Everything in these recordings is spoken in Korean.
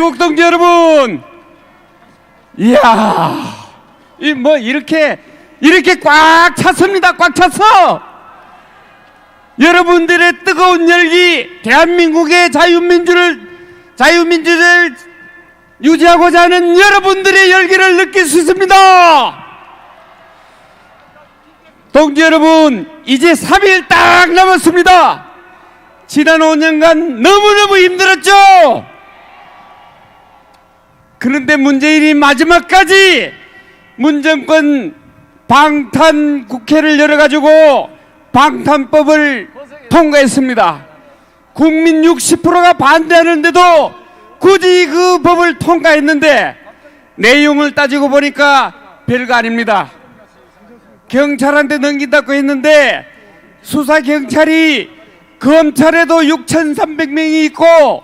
애국동지 여러분, 이야, 이렇게 꽉 찼습니다. 꽉 찼어. 여러분들의 뜨거운 열기, 대한민국의 자유민주를 유지하고자 하는 여러분들의 열기를 느낄 수 있습니다. 동지 여러분, 이제 3일 딱 남았습니다. 지난 5년간 너무너무 힘들었죠. 그런데 문재인이 마지막까지 문정권 방탄 국회를 열어가지고 방탄법을 통과했습니다. 국민 60%가 반대하는데도 굳이 그 법을 통과했는데 내용을 따지고 보니까 별거 아닙니다. 경찰한테 넘긴다고 했는데 수사경찰이 검찰에도 6,300명이 있고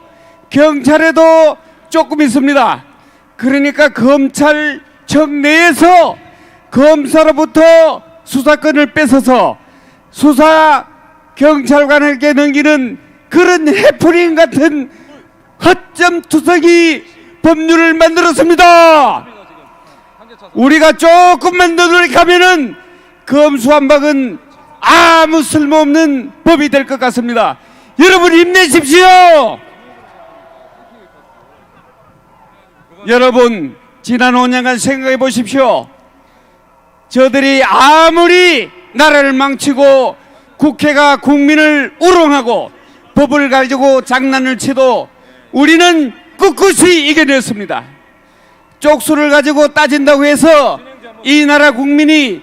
경찰에도 조금 있습니다. 그러니까 검찰청 내에서 검사로부터 수사권을 뺏어서 수사경찰관에게 넘기는 그런 해프닝 같은 허점투성이 법률을 만들었습니다. 우리가 조금만 더 노력하면은 검수완박은 아무 쓸모없는 법이 될 것 같습니다. 여러분 힘내십시오. 여러분 지난 5년간 생각해 보십시오. 저들이 아무리 나라를 망치고 국회가 국민을 우롱하고 법을 가지고 장난을 치도 우리는 꿋꿋이 이겨냈습니다. 쪽수를 가지고 따진다고 해서 이 나라 국민이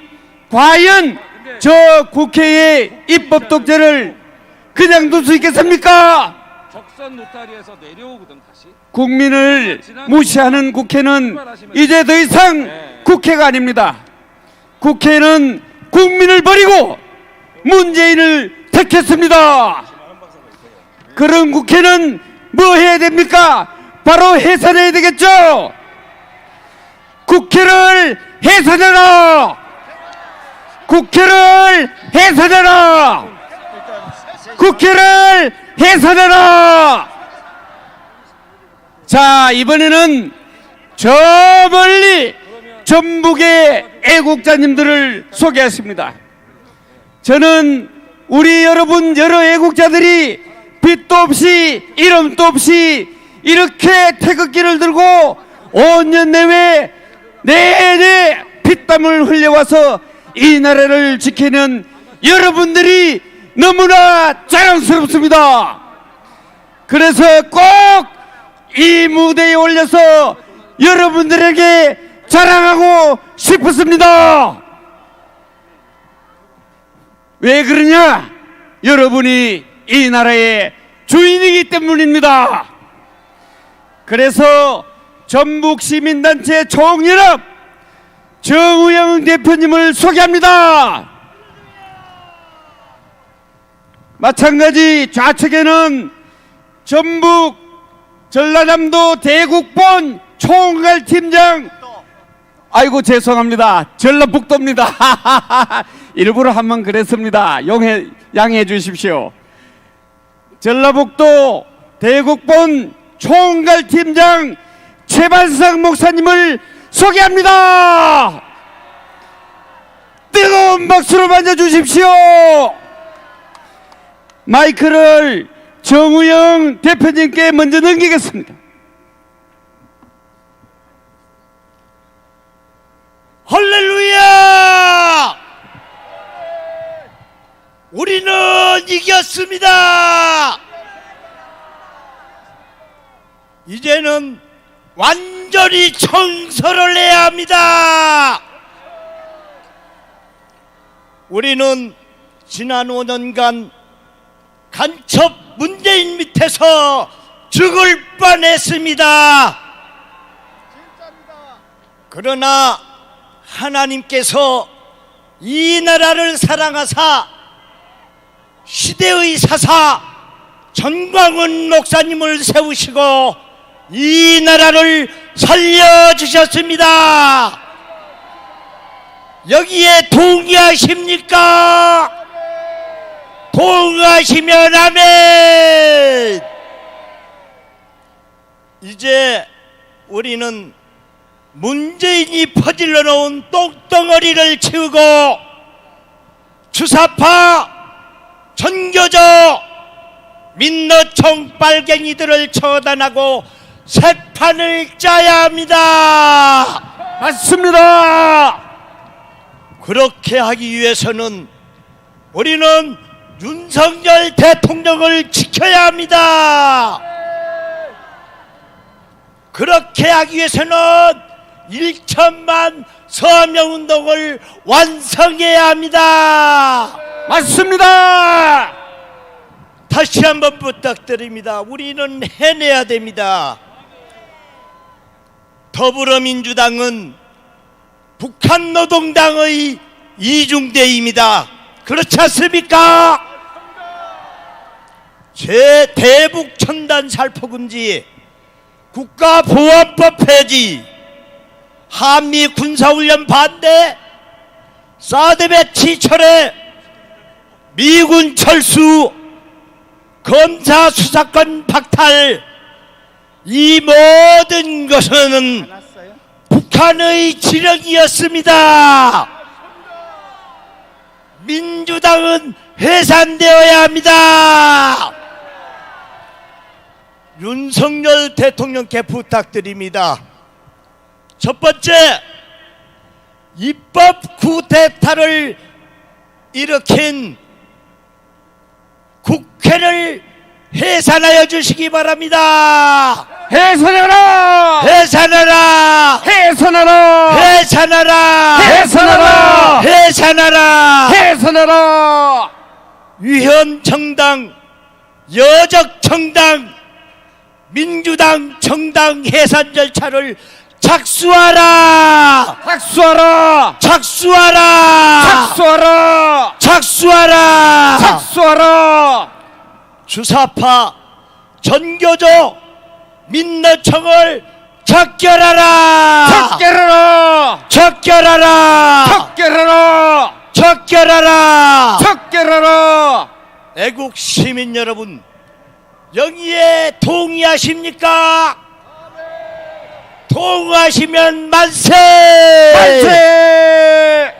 과연 저 국회의 입법 독재를 그냥 둘 수 있겠습니까? 적선 노타리에서 내려오거든 다시. 국민을 무시하는 국회는 이제 더 이상 국회가 아닙니다. 국회는 국민을 버리고 문재인을 택했습니다. 그런 국회는 뭐 해야 됩니까? 바로 해산해야 되겠죠. 국회를 해산해라. 국회를 해산해라. 국회를 해산해라. 자, 이번에는 저 멀리 전북의 애국자님들을 소개했습니다. 저는 우리 여러분 여러 애국자들이 빛도 없이 이름도 없이 이렇게 태극기를 들고 5년 내외 내내 피땀을 흘려와서 이 나라를 지키는 여러분들이 너무나 자랑스럽습니다. 그래서 꼭 이 무대에 올려서 여러분들에게 자랑하고 싶었습니다. 왜 그러냐? 여러분이 이 나라의 주인이기 때문입니다. 그래서 전북시민단체 총연합 정우영 대표님을 소개합니다. 마찬가지 좌측에는 전북 전라남도 대국본 총괄팀장, 아이고 죄송합니다, 전라북도입니다. 일부러 한번 그랬습니다. 양해해 주십시오. 전라북도 대국본 총괄팀장 최반석 목사님을 소개합니다. 뜨거운 박수로 맞아주십시오. 마이크를 정우영 대표님께 먼저 넘기겠습니다. 할렐루야! 우리는 이겼습니다. 이제는 완전히 청소를 해야 합니다. 우리는 지난 5년간 간첩 문재인 밑에서 죽을 뻔했습니다. 그러나 하나님께서 이 나라를 사랑하사 시대의 사사 전광훈 목사님을 세우시고 이 나라를 살려주셨습니다. 여기에 동의하십니까? 동의하시면 아멘. 이제 우리는 문재인이 퍼질러 놓은 똥덩어리를 치우고 주사파, 전교조, 민노총 빨갱이들을 처단하고 새 판을 짜야 합니다. 맞습니다. 그렇게 하기 위해서는 우리는 윤석열 대통령을 지켜야 합니다. 그렇게 하기 위해서는 1천만 서명운동을 완성해야 합니다. 맞습니다. 다시 한번 부탁드립니다. 우리는 해내야 됩니다. 더불어민주당은 북한노동당의 이중대입니다. 그렇지 않습니까? 제 대북 첨단 살포금지, 국가보안법 폐지, 한미 군사훈련 반대, 사드 배치 철회, 미군 철수, 검사 수사권 박탈, 이 모든 것은 북한의 지령이었습니다. 민주당은 해산되어야 합니다. 윤석열 대통령께 부탁드립니다. 첫 번째, 입법 쿠데타를 일으킨 국회를 해산하여 주시기 바랍니다. 해산하라! 해산하라! 해산하라! 해산하라! 해산하라! 해산하라! 해산하라! 위헌 정당, 여적 정당, 민주당 정당 해산 절차를 착수하라! 착수하라! 착수하라! 착수하라! 착수하라! 착수하라! 주사파, 전교조, 민노총을 척결하라! 척결하라! 척결하라! 척결하라! 척결하라! 척결하라! 애국 시민 여러분, 영의에 동의하십니까? 동의하시면 만세! 만세!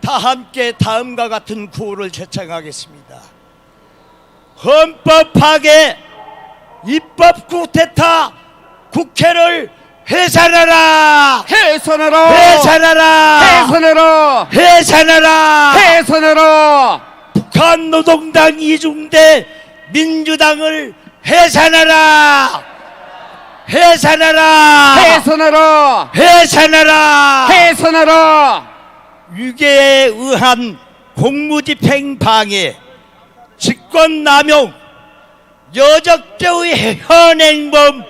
다 함께 다음과 같은 구호를 제청하겠습니다. 헌법 파괴, 입법 쿠데타, 국회를 해산하라! 해산하라! 해산하라! 해산하라! 해산하라! 해산하라! 북한 노동당 이중대 민주당을 해산하라! 해산하라! 해산하라! 해산하라! 해산하라! 위계에 의한 공무집행 방해, 직권남용, 여적죄의 현행범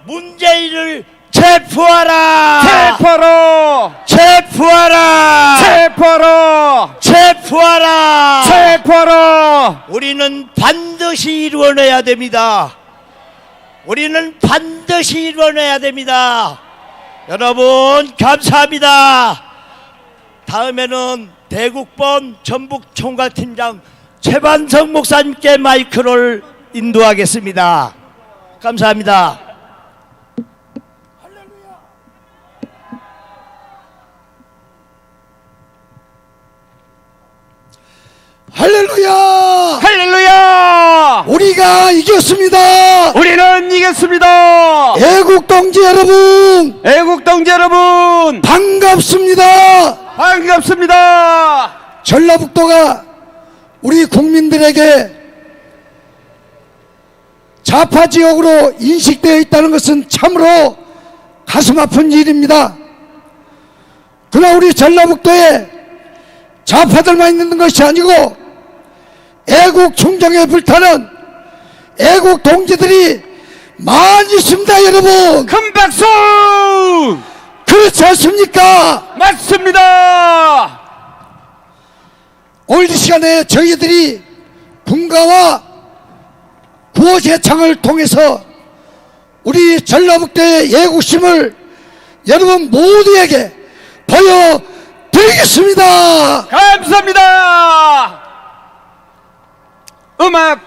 문재인을 체포하라! 체포하라! 체포하라! 체포하라! 체포하라! 체포하라! 우리는 반드시 이루어내야 됩니다. 우리는 반드시 이루어내야 됩니다. 여러분 감사합니다. 다음에는 대국본 전북총괄팀장 최반석 목사님께 마이크를 인도하겠습니다. 감사합니다. 할렐루야! 할렐루야! 우리가 이겼습니다! 우리는 이겼습니다! 애국 동지 여러분! 애국 동지 여러분! 반갑습니다! 반갑습니다! 전라북도가 우리 국민들에게 좌파 지역으로 인식되어 있다는 것은 참으로 가슴 아픈 일입니다. 그러나 우리 전라북도에 좌파들만 있는 것이 아니고 애국 충정에 불타는 애국 동지들이 많이 있습니다. 여러분 큰 박수! 그렇지 않습니까? 맞습니다! 오늘 이 시간에 저희들이 군가와 구호제창을 통해서 우리 전라북도의 애국심을 여러분 모두에게 보여드리겠습니다. 감사합니다! 음악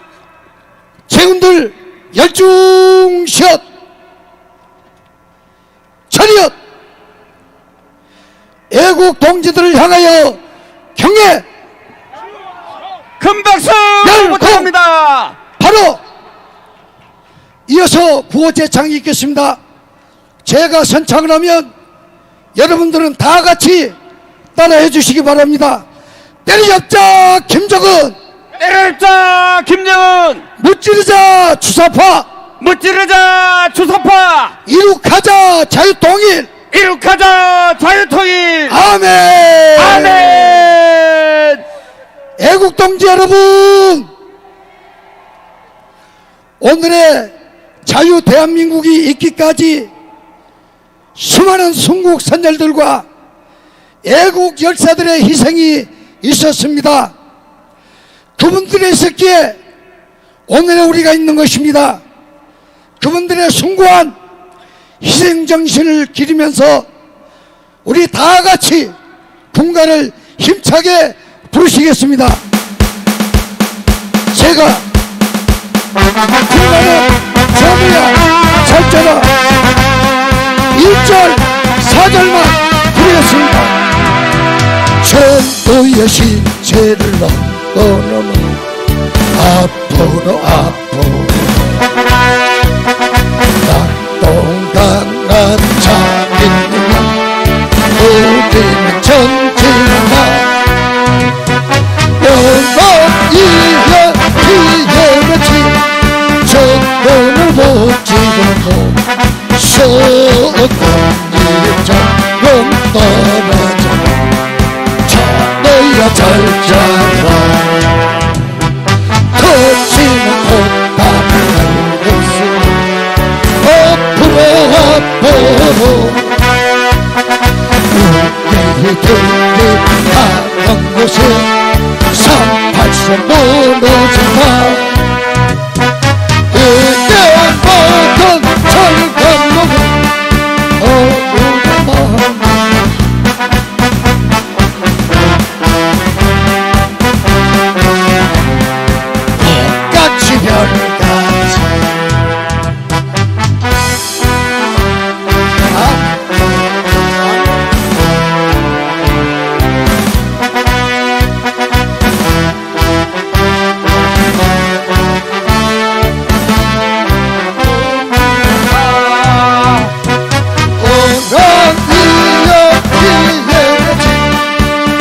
세운들 열중샷 애국 동지들을 향하여 경례 큰 박수 열공! 부탁합니다. 바로 이어서 구호 제창이 있겠습니다. 제가 선창을 하면 여러분들은 다 같이 따라해 주시기 바랍니다. 때려잡자 김정은, 때려잡자 김정은, 무찌르자 주사파, 무찌르자 주사파, 이룩하자 자유통일. 이룩하자 자유통일. 아멘. 아멘. 애국동지 여러분, 오늘의 자유 대한민국이 있기까지 수많은 순국 선열들과 애국 열사들의 희생이 있었습니다. 그분들의 있었기에 오늘의 우리가 있는 것입니다. 그분들의 숭고한 희생정신을 기리면서 우리 다 같이 군가를 힘차게 부르시겠습니다. 제가 군가는 저무야 철저라 1절 4절만 부르겠습니다. 전도의 시체를 넘어 앞으로 낙동강한 자민이여 우리는 전진한다. 영원이여 기회같이 전도를 못지고 소금이자 영떠나자 너야 잘 자라. 거치는 꽃담을 앞으로 우리의 경계 가는 곳에 38선 무너진다. 이때부터 철건너고 어우만 같이 별같이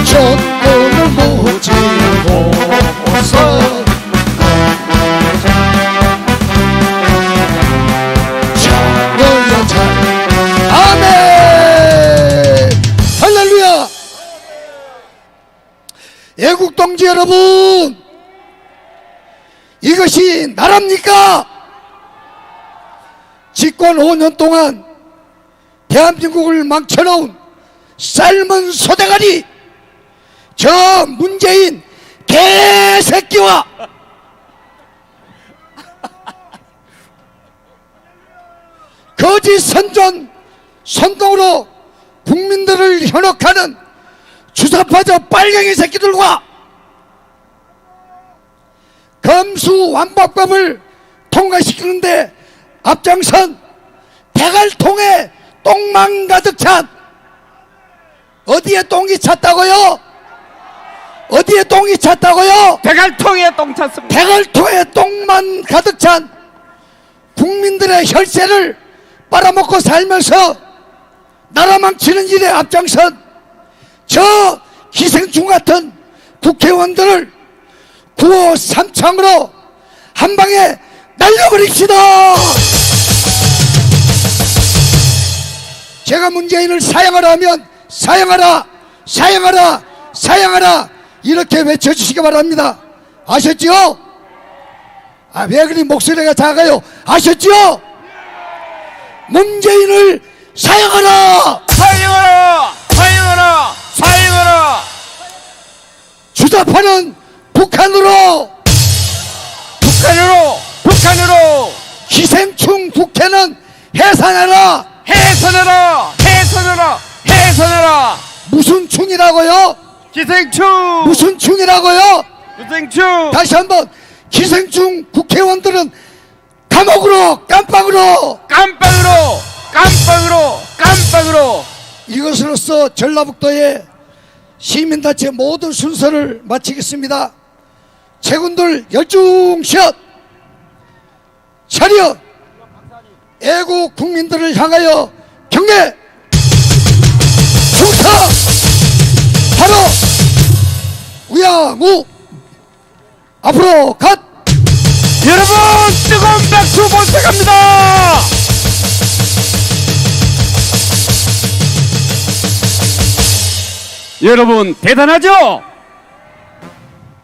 전도를 모지고서 자녀야 잘 아멘 할렐루야. 애국동지 여러분, 이것이 나랍니까? 집권 5년 동안 대한민국을 망쳐놓은 삶은 소대가리 저 문재인 개새끼와 거짓 선전 선동으로 국민들을 현혹하는 주사파 저 빨갱이 새끼들과 검수완박법을 통과시키는데 앞장선 대갈통에 똥망 가득 찬, 어디에 똥이 찼다고요? 어디에 똥이 찼다고요? 대갈통에 똥 찼습니다. 대갈통에 똥만 가득 찬 국민들의 혈세를 빨아먹고 살면서 나라 망치는 일에 앞장선 저 기생충 같은 국회의원들을 구호 삼창으로 한 방에 날려버립시다. 제가 문재인을 사양하라 하면 사양하라, 사양하라, 사양하라 이렇게 외쳐주시기 바랍니다. 아셨죠? 아, 왜 그리 목소리가 작아요? 아셨죠? 문재인을 사양하라, 사용하라, 사용하라, 사용하라. 주사파는 북한으로, 북한으로 기생충 국회는 해산하라. 해산하라, 해산하라, 해산하라. 무슨 충이라고요? 기생충, 무슨 충이라고요? 기생충. 다시 한번, 기생충 국회의원들은 감옥으로, 깜빵으로. 깜빵으로, 깜빵으로, 깜빵으로. 이것으로써 전라북도에 시민단체 모든 순서를 마치겠습니다. 체군들 열중샷 차려 애국 국민들을 향하여 경례 중타 바로 우양우 앞으로 갓 여러분 뜨거운 박수 부탁합니다. 여러분 대단하죠?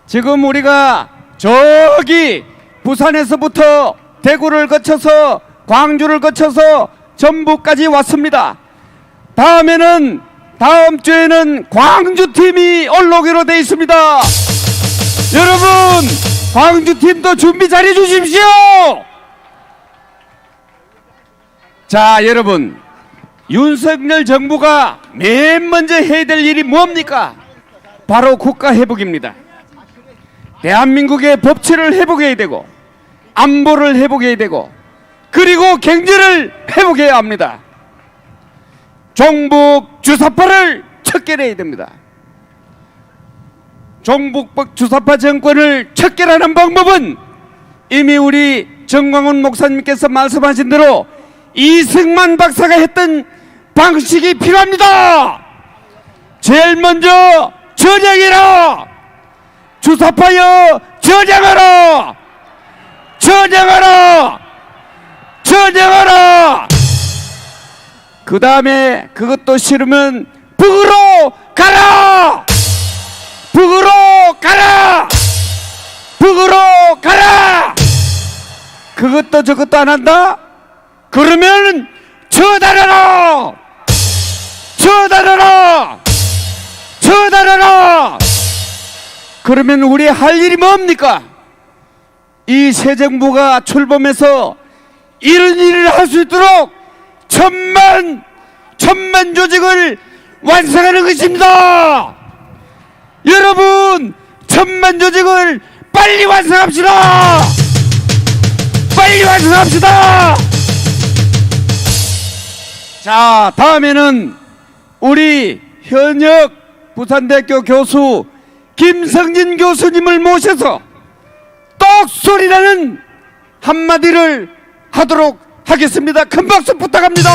지금 우리가 저기 부산에서부터 대구를 거쳐서 광주를 거쳐서 전북까지 왔습니다. 다음 주에는 광주팀이 올라오기로 되어 있습니다. 여러분 광주팀도 준비 잘해 주십시오. 자, 여러분 윤석열 정부가 맨 먼저 해야 될 일이 뭡니까? 바로 국가 회복입니다. 대한민국의 법치를 회복해야 되고 안보를 회복해야 되고 그리고 경제를 회복해야 합니다. 종북 주사파를 척결해야 됩니다. 종북 주사파 정권을 척결하는 방법은 이미 우리 정광훈 목사님께서 말씀하신 대로 이승만 박사가 했던 방식이 필요합니다. 제일 먼저 전향해라. 주사파여 전향하라. 전향하라. 전향하라. 그 다음에 그것도 싫으면 북으로 가라. 북으로 가라. 북으로 가라. 그것도 저것도 안 한다? 그러면 처단하라. 처단하라. 처단하라. 그러면 우리 할 일이 뭡니까? 이 새 정부가 출범해서 이런 일을 할 수 있도록 천만 조직을 완성하는 것입니다. 여러분 천만 조직을 빨리 완성합시다. 빨리 완성합시다. 자, 다음에는 우리 현역 부산대학교 교수 김성진 교수님을 모셔서 똑소리라는 한마디를 하도록 하겠습니다. 큰 박수 부탁합니다.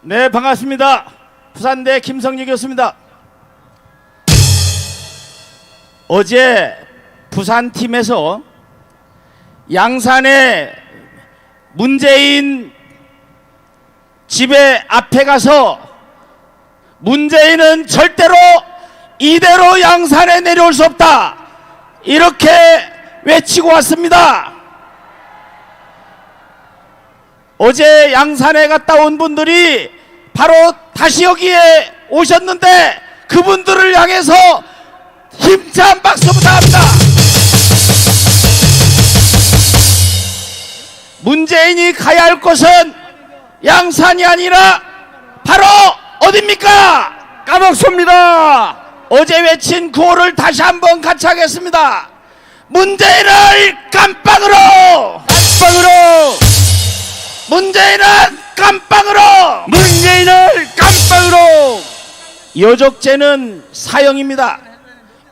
네, 반갑습니다. 부산대 김성진 교수입니다. 어제 부산팀에서 양산의 문재인 집에 앞에 가서 문재인은 절대로 이대로 양산에 내려올 수 없다 이렇게 외치고 왔습니다. 어제 양산에 갔다 온 분들이 바로 다시 여기에 오셨는데 그분들을 향해서 힘찬 박수 부탁합니다. 문재인이 가야 할 곳은 양산이 아니라 바로 어딥니까? 까먹습니다. 어제 외친 구호를 다시 한번 같이 하겠습니다. 문재인을 깜빵으로! 깜빵으로! 문재인은 깜빵으로! 문재인을 깜빵으로! 여적죄는 사형입니다.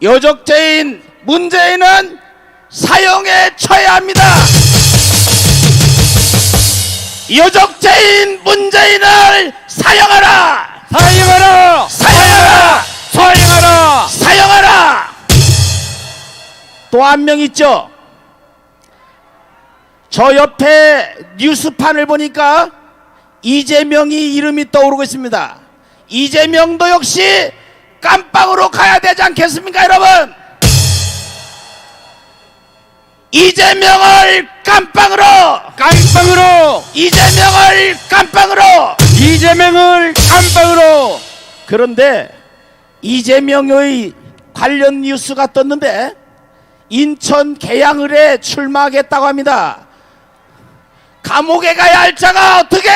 여적죄인 문재인은 사형에 처해야 합니다. 여적죄인 문재인을 사형하라! 사형하라! 사형하라! 사형하라! 사형하라! 또 한 명 있죠. 저 옆에 뉴스판을 보니까 이재명이 이름이 떠오르고 있습니다. 이재명도 역시 깜빵으로 가야 되지 않겠습니까, 여러분? 이재명을 깜빵으로! 깜빵으로! 이재명을 깜빵으로! 이재명을 깜빵으로! 그런데 이재명의 관련 뉴스가 떴는데 인천 계양을에 출마하겠다고 합니다. 감옥에 가야 할 자가 어떻게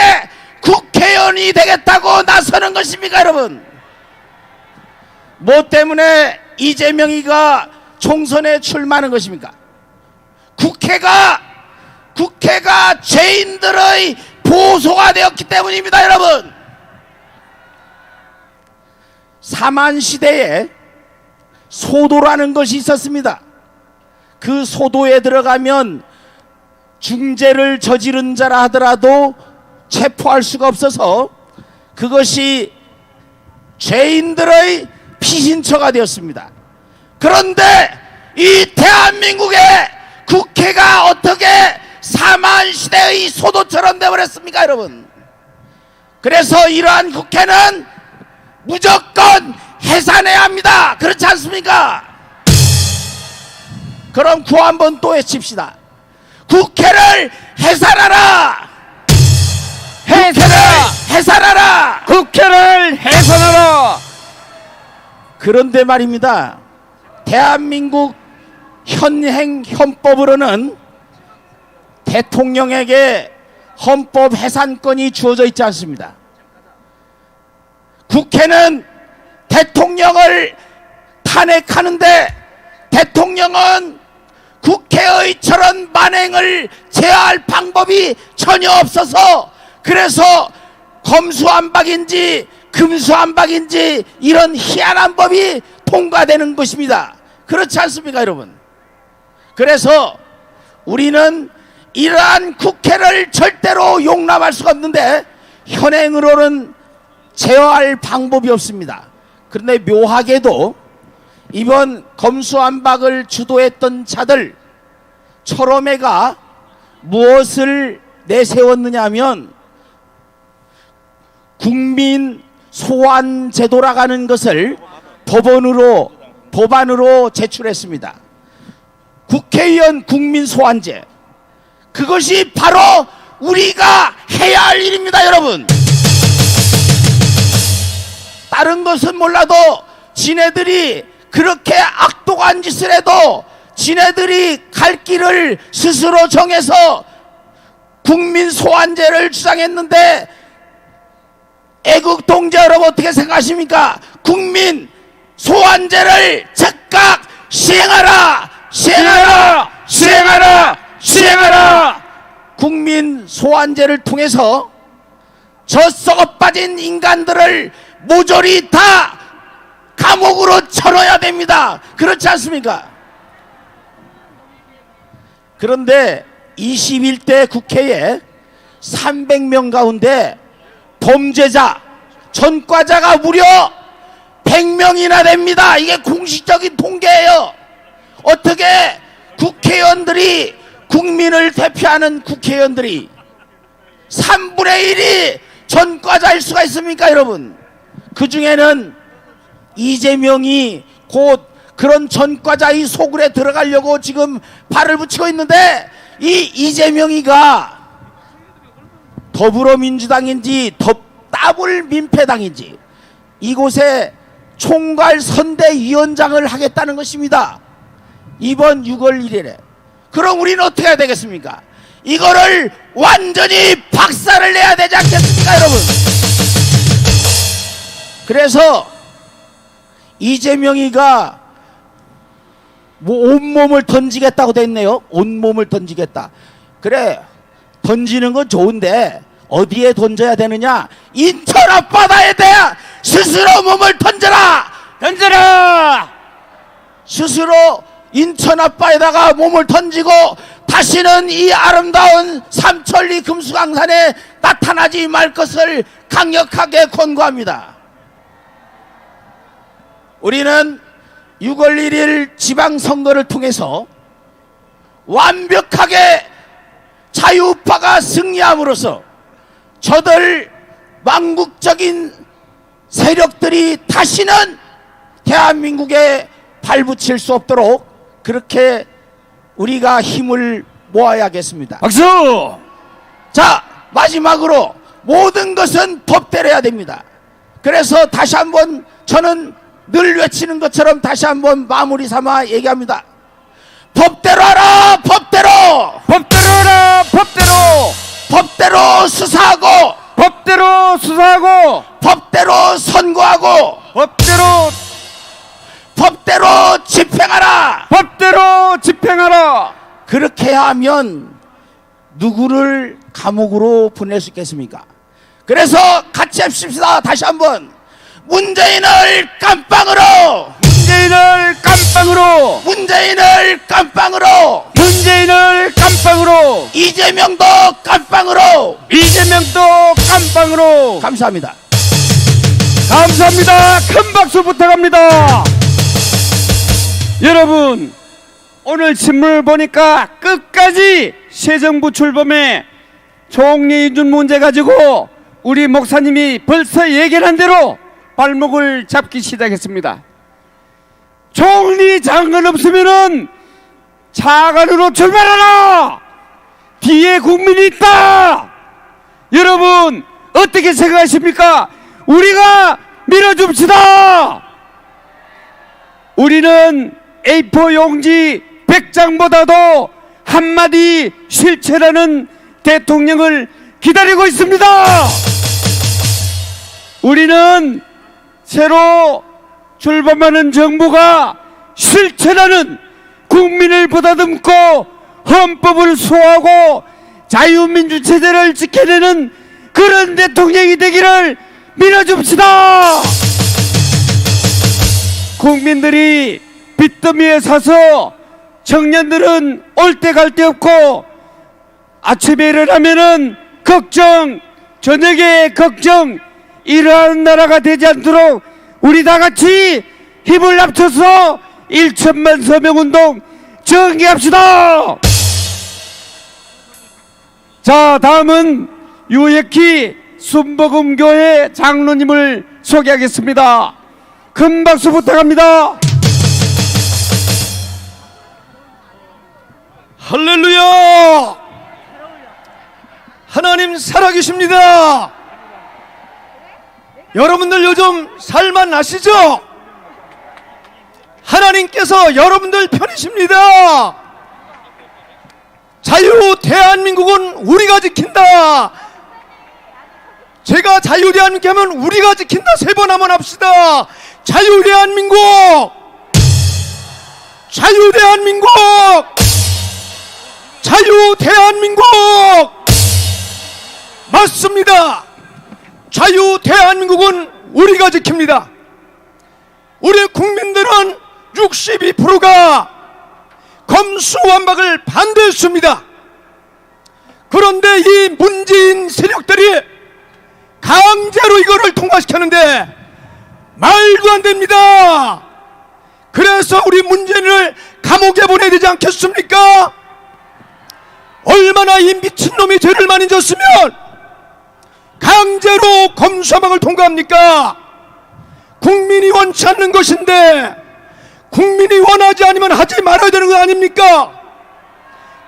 국회의원이 되겠다고 나서는 것입니까, 여러분? 뭐 때문에 이재명이가 총선에 출마하는 것입니까? 국회가 죄인들의 보소가 되었기 때문입니다. 여러분, 사만시대에 소도라는 것이 있었습니다. 그 소도에 들어가면 중죄를 저지른 자라 하더라도 체포할 수가 없어서 그것이 죄인들의 피신처가 되었습니다. 그런데 이 대한민국의 국회가 어떻게 사만시대의 소도처럼 되어버렸습니까, 여러분? 그래서 이러한 국회는 무조건 해산해야 합니다. 그렇지 않습니까? 그럼 구호 한번 또 외칩시다. 국회를 해산하라! 국회를 해산하라! 국회를 해산하라! 그런데 말입니다, 대한민국 현행 헌법으로는 대통령에게 헌법 해산권이 주어져 있지 않습니다. 국회는 대통령을 탄핵하는데 대통령은 국회의 저런 만행을 제어할 방법이 전혀 없어서, 그래서 검수완박인지 금수완박인지 이런 희한한 법이 통과되는 것입니다. 그렇지 않습니까, 여러분? 그래서 우리는 이러한 국회를 절대로 용납할 수가 없는데 현행으로는 제어할 방법이 없습니다. 그런데 묘하게도 이번 검수완박을 주도했던 자들 철험회가 무엇을 내세웠느냐 하면 국민 소환 제도라는 것을 법안으로 제출했습니다. 국회의원 국민 소환제, 그것이 바로 우리가 해야 할 일입니다. 여러분, 다른 것은 몰라도 지네들이 그렇게 악독한 짓을 해도 지네들이 갈 길을 스스로 정해서 국민 소환제를 주장했는데, 애국 동지 여러분 어떻게 생각하십니까? 국민 소환제를 즉각 시행하라! 시행하라! 시행하라! 시행하라! 국민 소환제를 통해서 저 썩어빠진 인간들을 모조리 다 감옥으로 쳐넣어야 됩니다. 그렇지 않습니까? 그런데 21대 국회에 300명 가운데 범죄자, 전과자가 무려 100명이나 됩니다. 이게 공식적인 통계예요. 어떻게 국회의원들이, 국민을 대표하는 국회의원들이 3분의 1이 전과자일 수가 있습니까, 여러분? 그 중에는 이재명이 곧 그런 전과자의 소굴에 들어가려고 지금 발을 붙이고 있는데, 이 이재명이가 더불어민주당인지 더블 민패당인지 이곳에 총괄 선대위원장을 하겠다는 것입니다. 이번 6월 1일에. 그럼 우리는 어떻게 해야 되겠습니까? 이거를 완전히 박살을 내야 되지 않겠습니까, 여러분? 그래서 이재명이가 뭐 온몸을 던지겠다고 됐네요. 온몸을 던지겠다. 그래, 던지는 건 좋은데 어디에 던져야 되느냐? 인천 앞바다에 대해 스스로 몸을 던져라! 던져라! 스스로 인천 앞바다에다가 몸을 던지고 다시는 이 아름다운 삼천리 금수강산에 나타나지 말 것을 강력하게 권고합니다. 우리는 6월 1일 지방선거를 통해서 완벽하게 자유파가 승리함으로써 저들 망국적인 세력들이 다시는 대한민국에 발붙일 수 없도록 그렇게 우리가 힘을 모아야겠습니다. 박수! 자, 마지막으로 모든 것은 법대로 해야 됩니다. 그래서 다시 한번 저는 늘 외치는 것처럼 다시 한번 마무리 삼아 얘기합니다. 법대로 하라! 법대로! 법대로 하라! 법대로! 법대로 수사하고 법대로 수사하고 법대로 선고하고 법대로 집행하라! 법대로 집행하라! 그렇게 하면 누구를 감옥으로 보낼 수 있겠습니까? 그래서 같이 합시다. 다시 한번 문재인을 깜빵으로, 문재인을 깜빵으로, 문재인을 깜빵으로, 문재인을 깜빵으로, 이재명도 깜빵으로. 이재명도 깜빵으로. 감사합니다. 감사합니다. 큰 박수 부탁합니다. 여러분, 오늘 신문을 보니까 끝까지 새 정부 출범에 총리 인준 문제 가지고 우리 목사님이 벌써 예견한 대로 발목을 잡기 시작했습니다. 총리 장관 없으면은 차관으로 출마하라! 뒤에 국민이 있다! 여러분, 어떻게 생각하십니까? 우리가 밀어줍시다! 우리는 A4 용지 100장보다도 한마디 실체라는 대통령을 기다리고 있습니다. 우리는 새로 출범하는 정부가 실체라는 국민을 보다듬고 헌법을 수호하고 자유민주체제를 지켜내는 그런 대통령이 되기를 밀어줍시다. 국민들이 빚더미에 사서 청년들은 올 때 갈 데 없고 아침에 일어나면은 걱정, 저녁에 걱정, 이러한 나라가 되지 않도록 우리 다 같이 힘을 합쳐서 1천만 서명운동 전개합시다. 자, 다음은 유혁희 순복음교회 장로님을 소개하겠습니다. 큰 박수 부탁합니다. 할렐루야! 하나님 살아계십니다. 여러분들 요즘 살만 나시죠? 하나님께서 여러분들 편이십니다. 자유 대한민국은 우리가 지킨다. 제가 자유 대한민국 하면 우리가 지킨다 세 번 한번 합시다. 자유 대한민국, 자유 대한민국, 자유 대한민국. 맞습니다. 자유 대한민국은 우리가 지킵니다. 우리 국민들은 62%가 검수완박을 반대했습니다. 그런데 이 문재인 세력들이 강제로 이거를 통과시켰는데 말도 안 됩니다. 그래서 우리 문재인을 감옥에 보내야 되지 않겠습니까? 얼마나 이 미친놈이 죄를 많이 졌으면 강제로 검수완박을 통과합니까? 국민이 원치 않는 것인데 국민이 원하지 않으면 하지 말아야 되는 거 아닙니까?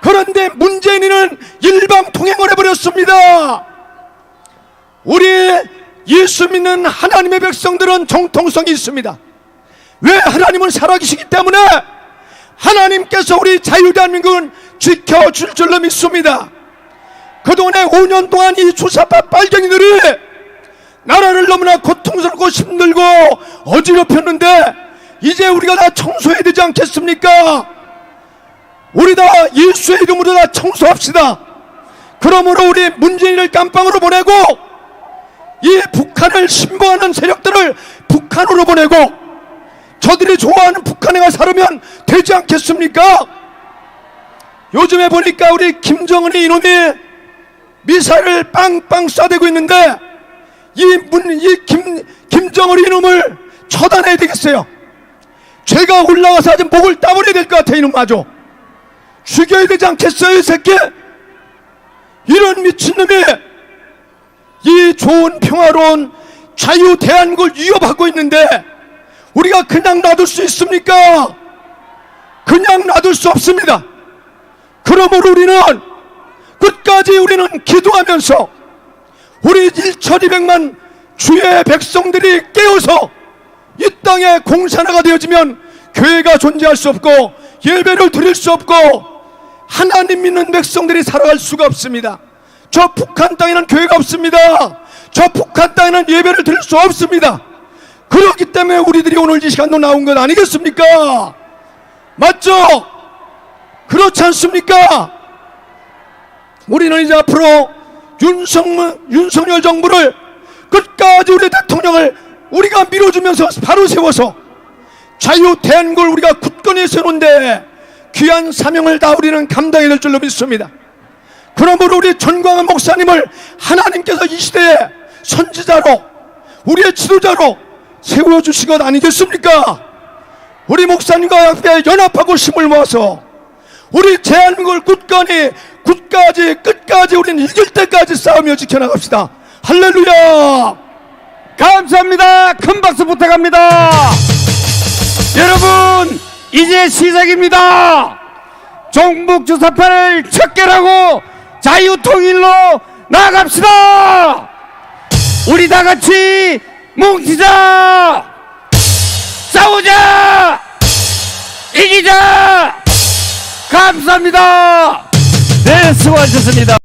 그런데 문재인은 일방통행을 해버렸습니다. 우리 예수 믿는 하나님의 백성들은 정통성이 있습니다. 왜? 하나님은 살아계시기 때문에 하나님께서 우리 자유대한민국은 지켜줄 줄로 믿습니다. 그동안에 5년 동안 이 주사파 빨갱이들이 나라를 너무나 고통스럽고 힘들고 어지럽혔는데 이제 우리가 다 청소해야 되지 않겠습니까? 우리 다 예수의 이름으로 다 청소합시다. 그러므로 우리 문재인을 깜빵으로 보내고 이 북한을 신봉하는 세력들을 북한으로 보내고 저들이 좋아하는 북한에 가 살으면 되지 않겠습니까? 요즘에 보니까 우리 김정은이 이놈이 미사일을 빵빵 쏴대고 있는데 김정은 이놈을 처단해야 되겠어요. 제가 올라가서 아주 목을 따버려야 될 것 같아. 이놈 마저 죽여야 되지 않겠어요, 이 새끼? 이런 미친놈이 이 좋은 평화로운 자유 대한민국을 위협하고 있는데 우리가 그냥 놔둘 수 있습니까? 그냥 놔둘 수 없습니다. 그러므로 우리는 끝까지 우리는 기도하면서 우리 1,200만 주의 백성들이 깨어서 이 땅에 공산화가 되어지면 교회가 존재할 수 없고 예배를 드릴 수 없고 하나님 믿는 백성들이 살아갈 수가 없습니다. 저 북한 땅에는 교회가 없습니다. 저 북한 땅에는 예배를 드릴 수 없습니다. 그렇기 때문에 우리들이 오늘 이 시간도 나온 것 아니겠습니까? 맞죠? 그렇지 않습니까? 우리는 이제 앞으로 윤석열 정부를 끝까지 우리 대통령을 우리가 밀어주면서 바로 세워서 자유 대한민국을 우리가 굳건히 세우는데 귀한 사명을 다 우리는 감당해야 될 줄로 믿습니다. 그러므로 우리 전광훈 목사님을 하나님께서 이 시대에 선지자로 우리의 지도자로 세워주신 것 아니겠습니까? 우리 목사님과 함께 연합하고 힘을 모아서 우리 대한민국을 굳건히 끝까지 우리는 이길 때까지 싸우며 지켜나갑시다. 할렐루야. 감사합니다. 큰 박수 부탁합니다. 여러분, 이제 시작입니다. 종북주사파를 척결하고 자유통일로 나아갑시다. 우리 다 같이 뭉치자. 싸우자. 이기자. 감사합니다. 네, 수고하셨습니다.